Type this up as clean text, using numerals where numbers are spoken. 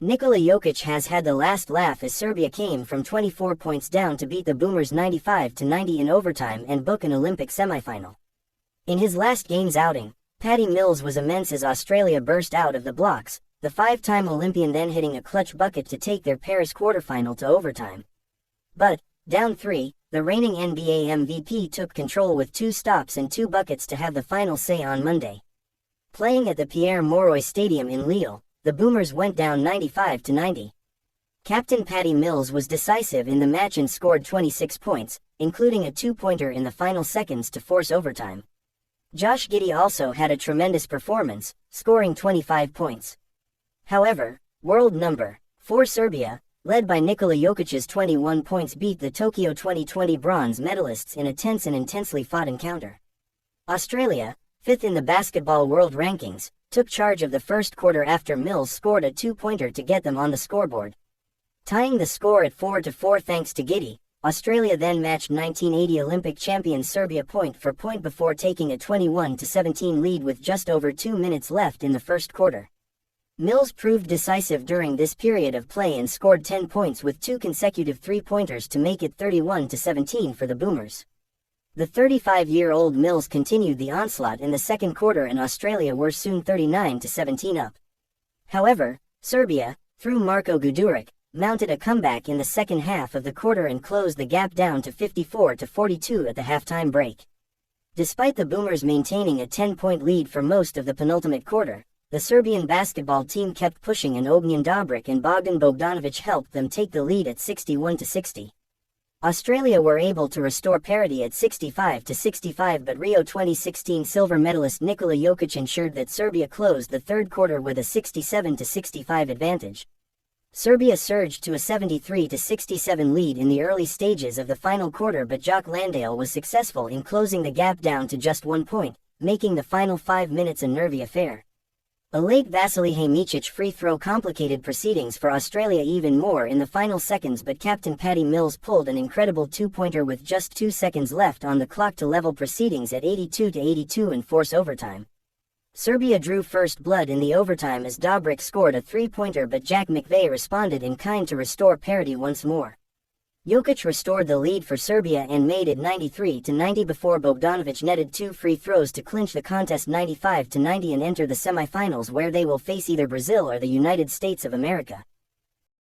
Nikola Jokic has had the last laugh as Serbia came from 24 points down to beat the Boomers 95-90 in overtime and book an Olympic semifinal. In his last game's outing, Patty Mills was immense as Australia burst out of the blocks, the five-time Olympian then hitting a clutch bucket to take their Paris quarterfinal to overtime. But, down 3, the reigning NBA MVP took control with 2 stops and 2 buckets to have the final say on Monday. Playing at the Pierre Mauroy Stadium in Lille, the Boomers went down 95-90. Captain Patty Mills was decisive in the match and scored 26 points, including a 2-pointer in the final seconds to force overtime. Josh Giddey also had a tremendous performance, scoring 25 points. However, world number 4 Serbia, led by Nikola Jokic's 21 points, beat the Tokyo 2020 bronze medalists in a tense and intensely fought encounter. Australia, 5th in the basketball world rankings, took charge of the first quarter after Mills scored a 2-pointer to get them on the scoreboard. Tying the score at 4-4 thanks to Giddey, Australia then matched 1980 Olympic champions Serbia point for point before taking a 21-17 lead with just over 2 minutes left in the first quarter. Mills proved decisive during this period of play and scored 10 points with 2 consecutive 3-pointers to make it 31-17 for the Boomers. The 35-year-old Mills continued the onslaught in the second quarter and Australia were soon 39-17 up. However, Serbia, through Marko Guduric, mounted a comeback in the second half of the quarter and closed the gap down to 54-42 at the halftime break. Despite the Boomers maintaining a 10-point lead for most of the penultimate quarter, the Serbian basketball team kept pushing and Ognjen Dobric and Bogdan Bogdanovic helped them take the lead at 61-60. Australia were able to restore parity at 65-65, but Rio 2016 silver medalist Nikola Jokic ensured that Serbia closed the third quarter with a 67-65 advantage. Serbia surged to a 73-67 lead in the early stages of the final quarter, but Jock Landale was successful in closing the gap down to just 1 point, making the final 5 minutes a nervy affair. A late Vasilij Hamicic free throw complicated proceedings for Australia even more in the final seconds, but captain Patty Mills pulled an incredible 2-pointer with just 2 seconds left on the clock to level proceedings at 82-82 and force overtime. Serbia drew first blood in the overtime as Dobric scored a 3-pointer, but Jack McVeigh responded in kind to restore parity once more. Jokic restored the lead for Serbia and made it 93-90 before Bogdanovic netted 2 free throws to clinch the contest 95-90 and enter the semifinals, where they will face either Brazil or the United States of America.